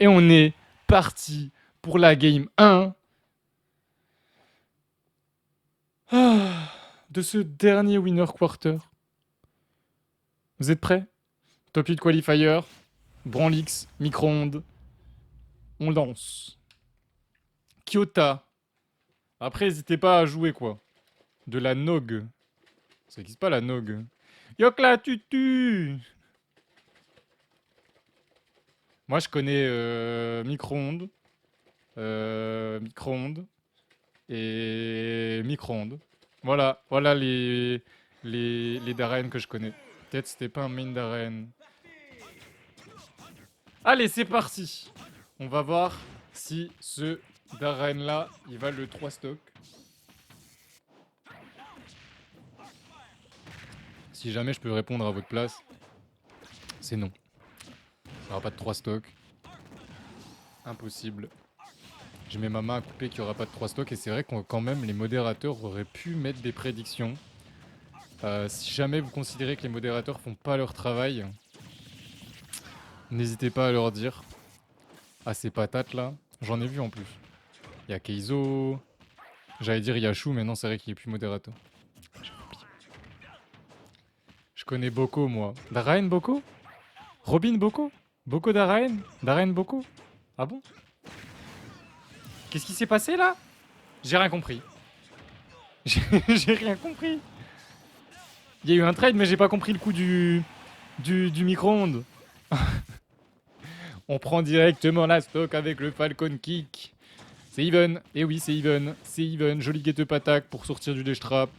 Et on est parti pour la game 1 de ce dernier winner quarter. Vous êtes prêts? Top 8 qualifier, Branlix, micro-ondes. On lance. Kyota. Après, n'hésitez pas à jouer quoi. De la Nog. Ça n'existe pas la Nog. Yokla tutu. Moi, je connais micro-ondes. Micro-ondes. Et micro-ondes. Voilà les Darren que je connais. Peut-être c'était pas un main Darren. Allez, c'est parti. On va voir si ce Darren là, il va le 3 stock. Si jamais je peux répondre à votre place, c'est non. Il n'y aura pas de 3 stocks. Impossible. Je mets ma main à couper qu'il n'y aura pas de 3 stocks. Et c'est vrai que quand même, les modérateurs auraient pu mettre des prédictions. Si jamais vous considérez que les modérateurs font pas leur travail, n'hésitez pas à leur dire. Ah, ces patates là, j'en ai vu en plus. Il y a Keizo. J'allais dire Yashu, mais non, c'est vrai qu'il est plus modérateur. Je connais Boko, moi. Daraen Boko? Robin Boko? Boko Daraen? Daraen Boko? Ah bon? Qu'est-ce qui s'est passé là? J'ai rien compris. J'ai rien compris. Il y a eu un trade, mais j'ai pas compris le coup du micro-ondes. On prend directement la stock avec le Falcon Kick. C'est even. Et oui, c'est even. C'est even. Joli get-up attack pour sortir du Destrap.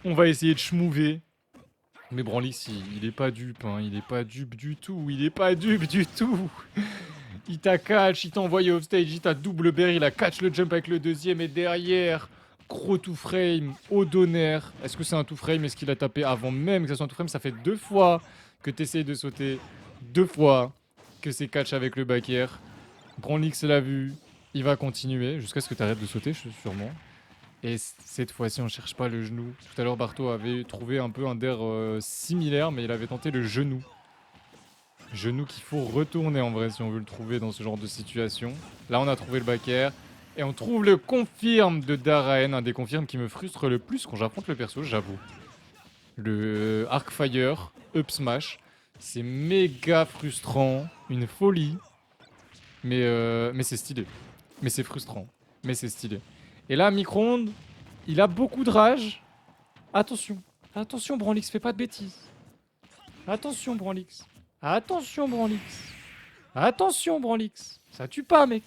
On va essayer de schmouver. Mais Branlix, il est pas dupe, hein. Il est pas dupe du tout. Il est pas dupe du tout. Il t'a catch, il t'a envoyé off stage, il t'a double bear, il a catch le jump avec le deuxième et derrière, gros two frame, au donner. Est-ce que c'est un two frame? Est-ce qu'il a tapé avant même que ça soit un two frame? Ça fait 2 fois que t'essayes de sauter. 2 fois que c'est catch avec le back air. Branlix l'a vu, il va continuer jusqu'à ce que t'arrêtes de sauter, sûrement. Et cette fois-ci, on cherche pas le genou. Tout à l'heure, Barto avait trouvé un peu un dair similaire, mais il avait tenté le genou. Genou qu'il faut retourner en vrai si on veut le trouver dans ce genre de situation. Là, on a trouvé le back air. Et on trouve le confirm de Daraen, un des confirms qui me frustre le plus quand j'affronte le perso, j'avoue. Le Arcfire, up smash. C'est méga frustrant, une folie. Mais c'est stylé. Mais c'est frustrant. Mais c'est stylé. Et là, micro-ondes, il a beaucoup de rage. Attention. Attention, Branlix, fais pas de bêtises. Attention, Branlix. Attention, Branlix. Attention, Branlix. Ça tue pas, mec.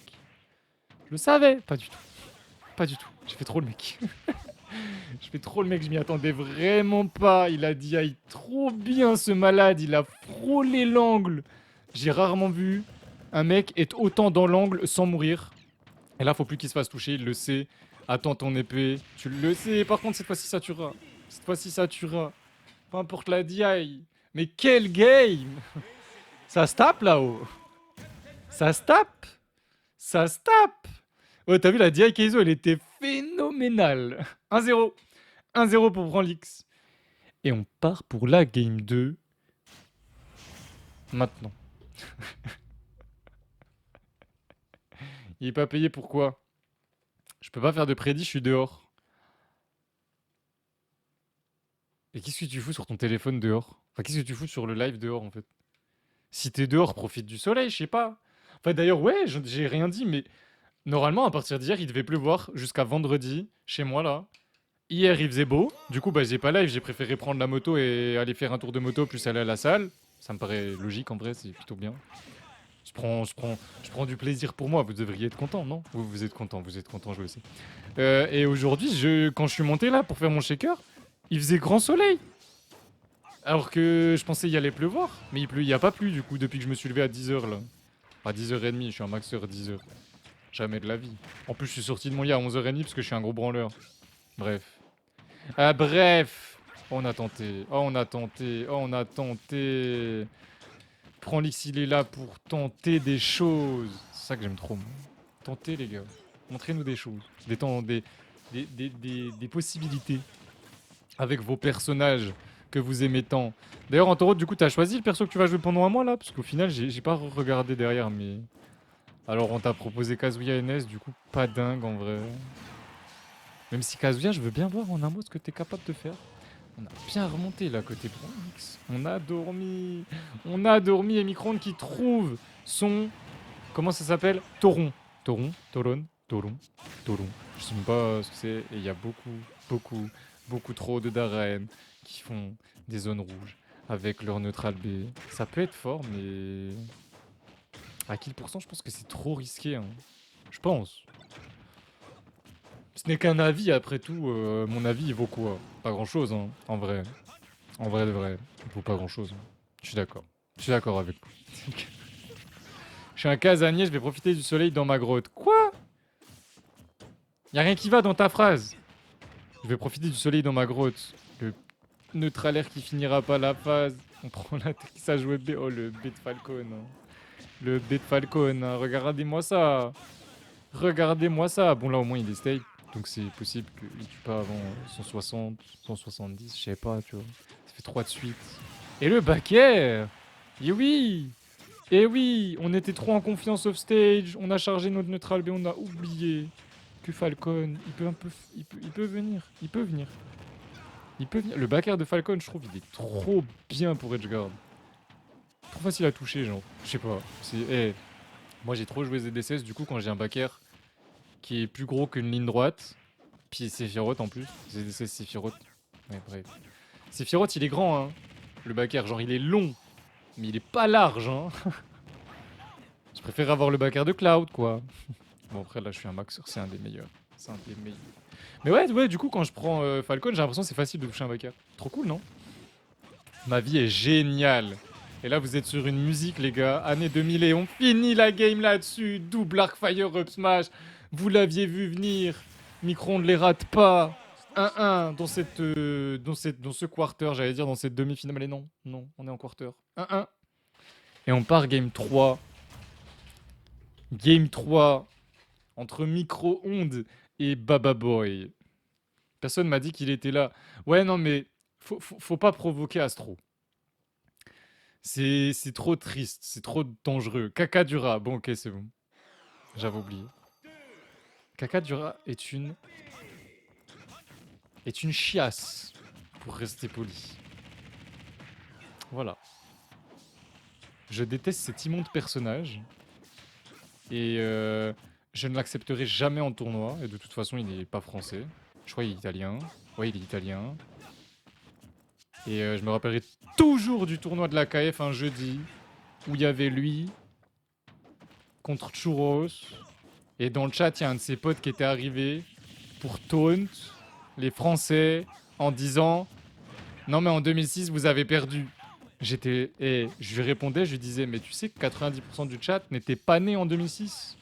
Je le savais. Pas du tout. Pas du tout. J'ai fait trop le mec. Je fais trop le mec, je m'y attendais vraiment pas. Il a dit aïe trop bien ce malade. Il a frôlé l'angle. J'ai rarement vu un mec être autant dans l'angle sans mourir. Et là, faut plus qu'il se fasse toucher, il le sait. Attends ton épée, tu le sais. Par contre, cette fois-ci, ça tuera. Cette fois-ci, ça tuera. Peu importe la DI. Mais quel game! Ça se tape là-haut. Ça se tape. Ça se tape. Ouais, t'as vu, la DI Keizo, elle était phénoménale. 1-0. 1-0 pour Branlix. Et on part pour la game 2. Maintenant. Il est pas payé, pourquoi? Je peux pas faire de prédit, je suis dehors. Et qu'est-ce que tu fous sur ton téléphone dehors? Enfin, qu'est-ce que tu fous sur le live dehors, en fait? Si t'es dehors, profite du soleil, je sais pas. Enfin, d'ailleurs, ouais, j'ai rien dit, mais normalement, à partir d'hier, il devait pleuvoir jusqu'à vendredi, chez moi, là. Hier, il faisait beau. Du coup, bah, j'ai pas live, j'ai préféré prendre la moto et aller faire un tour de moto, plus aller à la salle. Ça me paraît logique, en vrai, c'est plutôt bien. Je prends du plaisir pour moi, vous devriez être content, non? Vous êtes content, je le sais. Et aujourd'hui, quand je suis monté là pour faire mon shaker, il faisait grand soleil. Alors que je pensais y allait pleuvoir. Mais il y a pas plu du coup depuis que je me suis levé à 10h là. À 10h30, je suis un maxeur à 10h. Jamais de la vie. En plus, je suis sorti de mon lit à 11h30 parce que je suis un gros branleur. Bref. Ah, bref. Oh, on a tenté. Oh, on a tenté. Oh, on a tenté. Prends-Lix, il est là pour tenter des choses. C'est ça que j'aime trop, moi. Tentez, les gars. Montrez-nous des choses. Des possibilités. Avec vos personnages que vous aimez tant. D'ailleurs, Antoro, du coup, t'as choisi le perso que tu vas jouer pendant un mois là? Parce qu'au final, j'ai pas regardé derrière, mais. Alors, on t'a proposé Kazuya NS, du coup, pas dingue en vrai. Même si Kazuya, je veux bien voir en un mot ce que t'es capable de faire. On a bien remonté là côté Bronx. On a dormi. On a dormi et Micron qui trouve son. Comment ça s'appelle? Toron. Toron, Toron, Toron, Toron. Je sais même pas ce que c'est. Et il y a beaucoup trop de Darren qui font des zones rouges avec leur neutral B. Ça peut être fort, mais. À kill pourcent, je pense que c'est trop risqué. Hein. Je pense. Ce n'est qu'un avis après tout. Mon avis, il vaut quoi? Pas grand chose, hein, en vrai. En vrai de vrai. Il vaut pas grand chose. Je suis d'accord. Je suis d'accord avec vous. Je suis un casanier, je vais profiter du soleil dans ma grotte. Quoi? Y a rien qui va dans ta phrase. Je vais profiter du soleil dans ma grotte. Le neutralaire qui finira pas la phase. On prend la ça jouait B. Oh, le B de Falcon. Hein. Le B de Falcon. Hein. Regardez-moi ça. Regardez-moi ça. Bon, là, au moins, il est stable. Donc, c'est possible qu'il tue pas avant 160, 170. Je sais pas, tu vois. Ça fait 3 de suite. Et le back air. Et oui. Et oui. On était trop en confiance off stage. On a chargé notre neutral B. On a oublié que Falcon, il peut un peu, il peut venir, il peut venir. Il peut venir. Le backer de Falcon, je trouve, il est trop bien pour Edgeguard. Trop facile à toucher, genre. Je sais pas. Moi, j'ai trop joué ZDSS, du coup, quand j'ai un backer qui est plus gros qu'une ligne droite, puis Sephiroth en plus. ZDSS, Sephiroth. Ouais, bref. Sephiroth, il est grand, hein. Le backer, genre, il est long, mais il est pas large, hein. Je préfère avoir le backer de Cloud, quoi. Bon, après, là, je suis un maxeur, c'est un des meilleurs. C'est un des meilleurs. Mais ouais, du coup, quand je prends Falcon, j'ai l'impression que c'est facile de toucher un backer. Trop cool, non? Ma vie est géniale. Et là, vous êtes sur une musique, les gars. Année 2000 et on finit la game là-dessus. Double Arcfire Up Smash. Vous l'aviez vu venir. Micron ne les rate pas. 1-1 dans ce quarter, j'allais dire dans cette demi-finale. Mais non, on est en quarter. 1-1. Et on part game 3. Game 3 entre Micro-ondes et Baba Boy. Personne m'a dit qu'il était là. Ouais, non, mais faut pas provoquer Astro. C'est trop triste, c'est trop dangereux. Kakadura, bon, ok, c'est bon. J'avais oublié. Kakadura est une chiasse, pour rester poli. Voilà. Je déteste cet immonde personnage. Et je ne l'accepterai jamais en tournoi. Et de toute façon, il n'est pas français. Je crois qu'il est italien. Ouais, il est italien. Et je me rappellerai toujours du tournoi de la KF un jeudi où il y avait lui contre Churros. Et dans le chat, il y a un de ses potes qui était arrivé pour taunt les Français en disant non, mais en 2006, vous avez perdu. Et je lui répondais, je lui disais, mais tu sais que 90% du chat n'était pas né en 2006.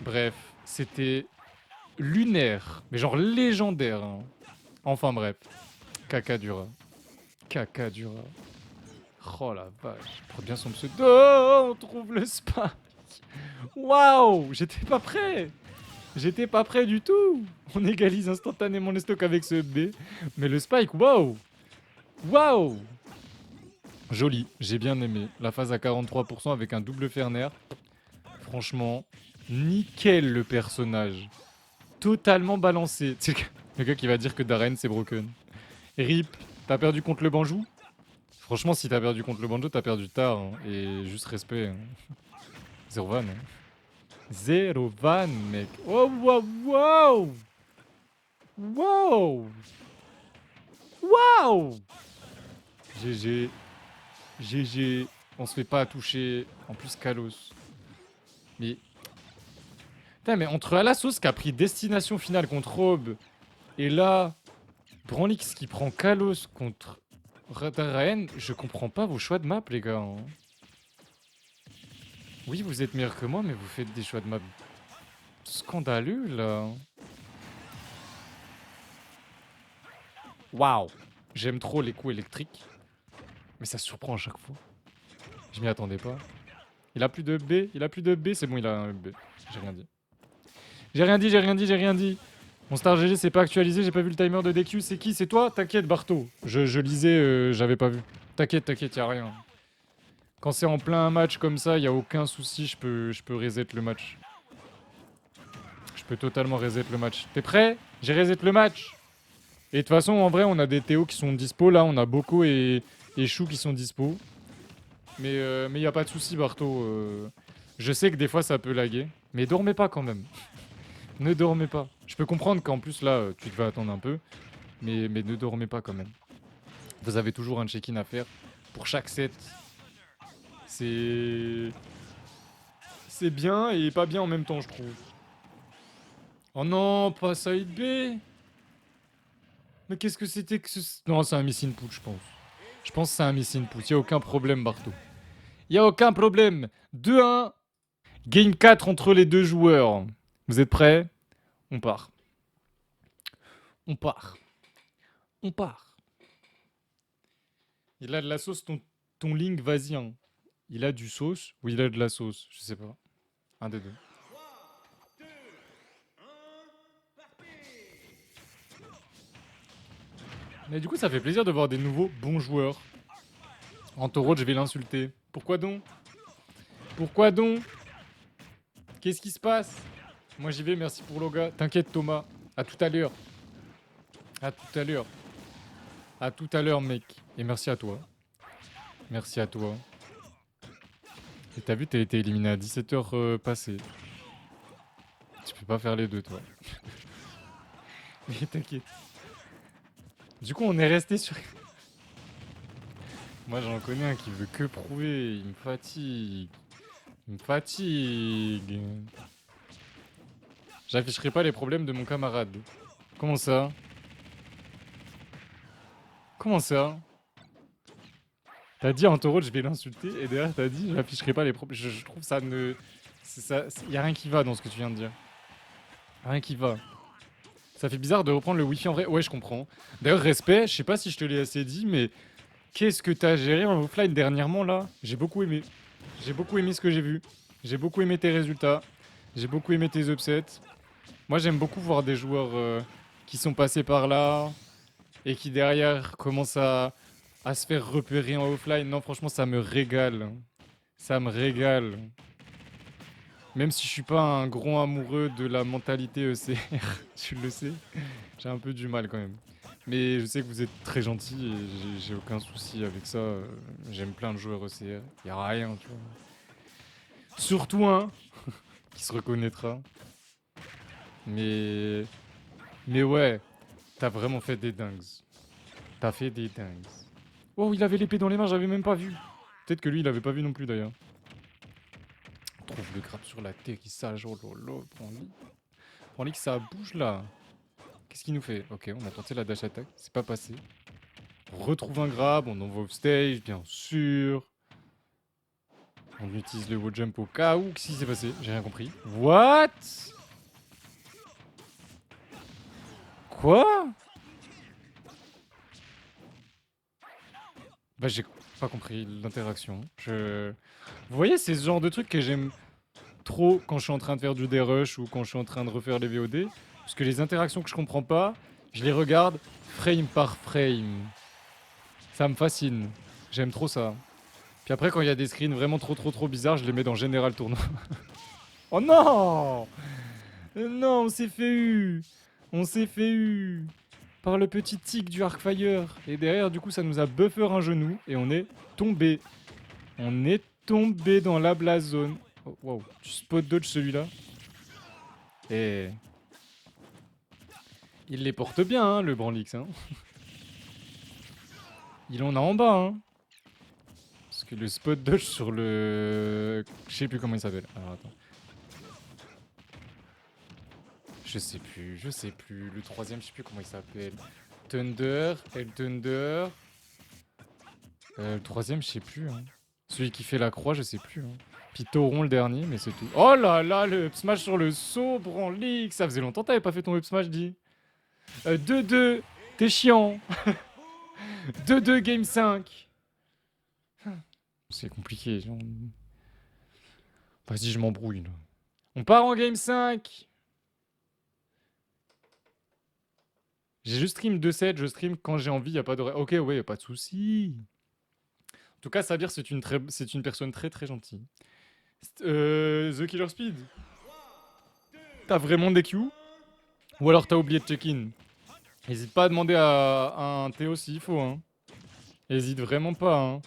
Bref, c'était lunaire, mais genre légendaire. Hein. Enfin bref, Kakadura. Kakadura. Oh la vache, trop bien son pseudo. Oh, on trouve le spike. Waouh, j'étais pas prêt. J'étais pas prêt du tout. On égalise instantanément les stocks avec ce B. Mais le spike, waouh. Waouh. Joli, j'ai bien aimé. La phase à 43% avec un double Ferner. Franchement, nickel le personnage. Totalement balancé. C'est le gars qui va dire que Darren c'est broken. Rip, t'as perdu contre le Banjou? Franchement, si t'as perdu contre le Banjo, t'as perdu tard. Hein. Et juste respect. Hein. Zéro van. Hein. Zéro van, mec. Oh, wow, wow. Wow. Wow. GG. GG. On se fait pas toucher. En plus, Kalos. Mais. Putain, mais entre Alassos qui a pris destination finale contre Aube. Et là. Branlix qui prend Kalos contre Radaraen. Je comprends pas vos choix de map, les gars. Hein. Oui, vous êtes meilleurs que moi, mais vous faites des choix de map scandaleux, là. Waouh. J'aime trop les coups électriques. Mais ça surprend à chaque fois. Je m'y attendais pas. Il a plus de B, c'est bon, il a un B. J'ai rien dit. J'ai rien dit. Mon Star GG c'est pas actualisé, j'ai pas vu le timer de DQ, c'est qui? C'est toi? T'inquiète Barto. Je lisais, j'avais pas vu. T'inquiète, y'a rien. Quand c'est en plein match comme ça, y a aucun souci, je peux reset le match. Je peux totalement reset le match. T'es prêt? J'ai reset le match. Et de toute façon, en vrai, on a des Théo qui sont dispo. Là, on a Boko et Chou qui sont dispo. Mais y a pas de souci, Barto. Je sais que des fois, ça peut laguer. Mais dormez pas quand même. Ne dormez pas. Je peux comprendre qu'en plus, là, tu devais attendre un peu. Mais ne dormez pas quand même. Vous avez toujours un check-in à faire pour chaque set. C'est... C'est bien et pas bien en même temps, je trouve. Oh non, pas side B. Mais qu'est-ce que c'était que ce... Non, c'est un miss input, je pense. Je pense que c'est un miss input. Y'a aucun problème, Barto. Y'a aucun problème. 2-1. Game 4 entre les deux joueurs. Vous êtes prêts? On part. On part. On part. Il a de la sauce, ton Link, vas-y. Hein. Il a du sauce ou il a de la sauce? Je sais pas. Un des deux. Mais du coup, ça fait plaisir de voir des nouveaux bons joueurs. Antoro, je vais l'insulter. Pourquoi donc? Pourquoi donc? Qu'est-ce qui se passe? Moi j'y vais, merci pour Loga. T'inquiète Thomas. À tout à l'heure. À tout à l'heure. À tout à l'heure mec. Et merci à toi. Merci à toi. Et t'as vu, t'as été éliminé à 17h passées. Tu peux pas faire les deux toi. Mais t'inquiète. Du coup on est resté sur... Moi j'en connais un qui veut que prouver. Il me fatigue. Il me fatigue. J'afficherai pas les problèmes de mon camarade. Comment ça? Comment ça? T'as dit en taureau, je vais l'insulter, et derrière t'as dit, j'afficherai pas les problèmes. Je trouve ça ne... Ça, y a rien qui va dans ce que tu viens de dire. Rien qui va. Ça fait bizarre de reprendre le wifi en vrai. Ouais, je comprends. D'ailleurs, respect, je sais pas si je te l'ai assez dit, mais qu'est-ce que t'as géré en offline dernièrement là? J'ai beaucoup aimé. J'ai beaucoup aimé ce que j'ai vu. J'ai beaucoup aimé tes résultats. J'ai beaucoup aimé tes upsets. Moi, j'aime beaucoup voir des joueurs qui sont passés par là et qui derrière commencent à se faire repérer en offline. Non, franchement, ça me régale. Ça me régale. Même si je suis pas un gros amoureux de la mentalité ECR, tu le sais, j'ai un peu du mal quand même. Mais je sais que vous êtes très gentil et j'ai aucun souci avec ça. J'aime plein de joueurs ECR. Y a rien, tu vois. Surtout un qui se reconnaîtra. Mais ouais, t'as vraiment fait des dingues. T'as fait des dingues. Oh, il avait l'épée dans les mains, j'avais même pas vu. Peut-être que lui, il avait pas vu non plus d'ailleurs. Trouve le grappe sur l'atterrissage. Oh lolo, prends-lui que ça bouge là. Qu'est-ce qu'il nous fait? Ok, on a tenté la dash attack, c'est pas passé. On retrouve un grab, on envoie off stage, bien sûr. On utilise le wall jump au cas où. Qu'est-ce qui s'est passé? J'ai rien compris. What? Quoi? Bah j'ai pas compris l'interaction. Vous voyez, c'est ce genre de truc que j'aime trop quand je suis en train de faire du D-Rush ou quand je suis en train de refaire les VOD. Parce que les interactions que je comprends pas, je les regarde frame par frame. Ça me fascine. J'aime trop ça. Puis après, quand il y a des screens vraiment trop bizarres, je les mets dans Général Tournoi. Oh non! Non, on s'est fait eu! On s'est fait eu! Par le petit tic du Arcfire. Et derrière, du coup, ça nous a buffer un genou. Et on est tombé. On est tombé dans la blast zone. Oh, wow. Tu spot dodge celui-là. Et... il les porte bien, hein, le Branlix. Hein. Il en a en bas, hein. Parce que le spot dodge sur le... je sais plus comment il s'appelle. Alors attends. Je sais plus. Le troisième, je sais plus comment il s'appelle. Thunder, El Thunder. Le troisième, je sais plus. Hein. Celui qui fait la croix, je sais plus. Hein. Puis Tauron le dernier, mais c'est tout. Oh là là, le up smash sur le saut, Branlix. Ça faisait longtemps que t'avais pas fait ton up smash, dis. 2-2, t'es chiant. 2-2, game 5. C'est compliqué. Vas-y, je m'embrouille. On part en game 5. J'ai juste stream 2-7, je stream quand j'ai envie, y a pas de... Ok, ouais, y a pas de souci. En tout cas, Sabir, c'est une personne très très gentille. The Killer Speed, t'as vraiment des queues? Ou alors t'as oublié de check-in? Hésite pas à demander à un Théo s'il faut, hein. Hésite vraiment pas, hein.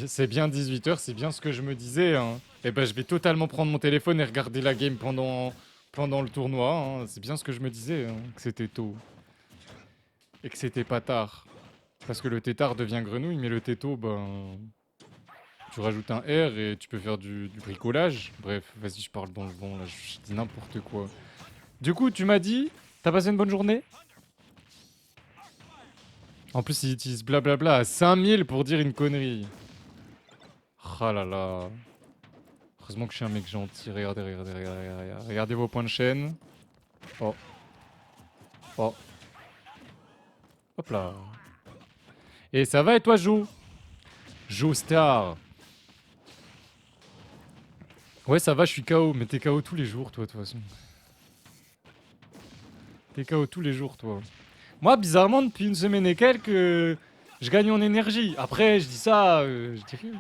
C'est bien 18 h, c'est bien ce que je me disais, hein. Et ben je vais totalement prendre mon téléphone et regarder la game pendant le tournoi, hein. C'est bien ce que je me disais, hein, que c'était tôt. Et que c'était pas tard. Parce que le tétard devient grenouille, mais le této, ben... Tu rajoutes un R et tu peux faire du bricolage. Bref, vas-y, je parle dans le vent, là, je dis n'importe quoi. Du coup, tu m'as dit, t'as passé une bonne journée? En plus, il utilise blablabla à 5000 pour dire une connerie. Ah là là. Heureusement que je suis un mec gentil. Regardez, regardez, regardez, regardez. Regardez vos points de chaîne. Oh. Oh. Hop là. Et ça va et toi, Jo? Jo Star. Ouais, ça va, je suis KO. Mais t'es KO tous les jours, toi, de toute façon. T'es KO tous les jours, toi. Moi, bizarrement, depuis une semaine et quelques, je gagne en énergie. Après, je dis ça, je dis rien.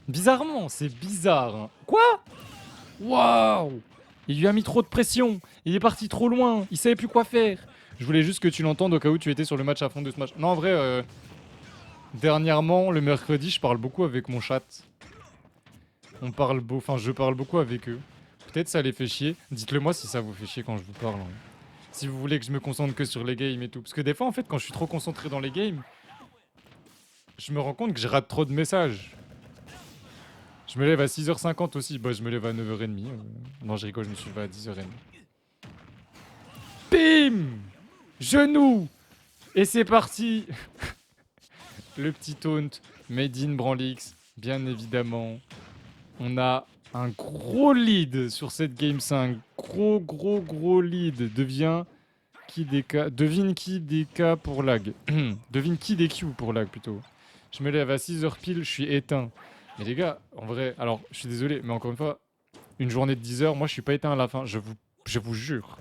Bizarrement, c'est bizarre, hein. Quoi? Waouh! Il lui a mis trop de pression. Il est parti trop loin. Il savait plus quoi faire. Je voulais juste que tu l'entendes au cas où tu étais sur le match à fond de ce match. Non, en vrai, dernièrement, le mercredi, je parle beaucoup avec mon chat. Enfin, je parle beaucoup avec eux. Peut-être ça les fait chier. Dites-le moi si ça vous fait chier quand je vous parle, hein. Si vous voulez que je me concentre que sur les games et tout. Parce que des fois, en fait, quand je suis trop concentré dans les games, je me rends compte que je rate trop de messages. Je me lève à 6h50 aussi. Bah, je me lève à 9h30. Non, je rigole, je me suis levé à 10h30. Bim! Genou! Et c'est parti! Le petit taunt made in Branlix, bien évidemment. On a un gros lead sur cette game 5. Gros lead. Devine qui DK pour lag. Devine qui DQ pour lag plutôt. Je me lève à 6h pile, je suis éteint. Mais les gars, en vrai, alors je suis désolé, mais encore une fois, une journée de 10 heures, moi je suis pas éteint à la fin, je vous jure.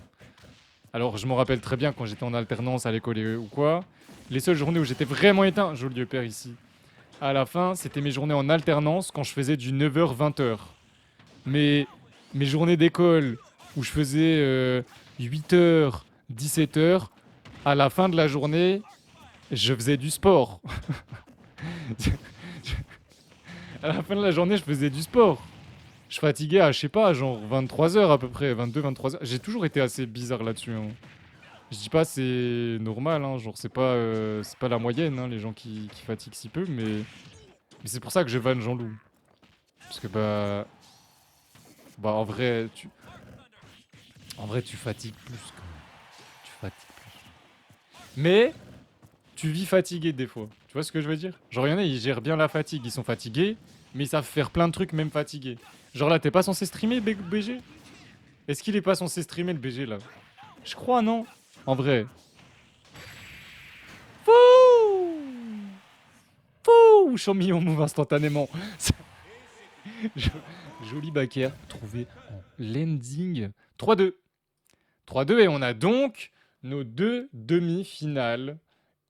Alors je me rappelle très bien quand j'étais en alternance à l'école ou quoi. Les seules journées où j'étais vraiment éteint, joli Dieu père ici. À la fin, c'était mes journées en alternance quand je faisais du 9h-20h. Mais mes journées d'école où je faisais 8h, 17h, à la fin de la journée, je faisais du sport. À la fin de la journée, je faisais du sport. Je fatiguais à, je sais pas, genre 23h à peu près, 22-23h. J'ai toujours été assez bizarre là-dessus, hein. Je dis pas c'est normal, hein, genre c'est pas la moyenne, hein, les gens qui fatiguent si peu, mais c'est pour ça que je vanne Jean-Loup. Parce que bah en vrai tu fatigues plus quand même. Tu fatigues plus. Mais tu vis fatigué des fois. Tu vois ce que je veux dire? Genre y'en a, ils gèrent bien la fatigue, ils sont fatigués, mais ils savent faire plein de trucs même fatigués. Genre là, t'es pas censé streamer BG? Est-ce qu'il est pas censé streamer le BG là? Je crois non. En vrai. Fouh! Fouh! Champignon move instantanément. Joli backer trouvé en landing. 3-2. 3-2 et on a donc nos deux demi-finales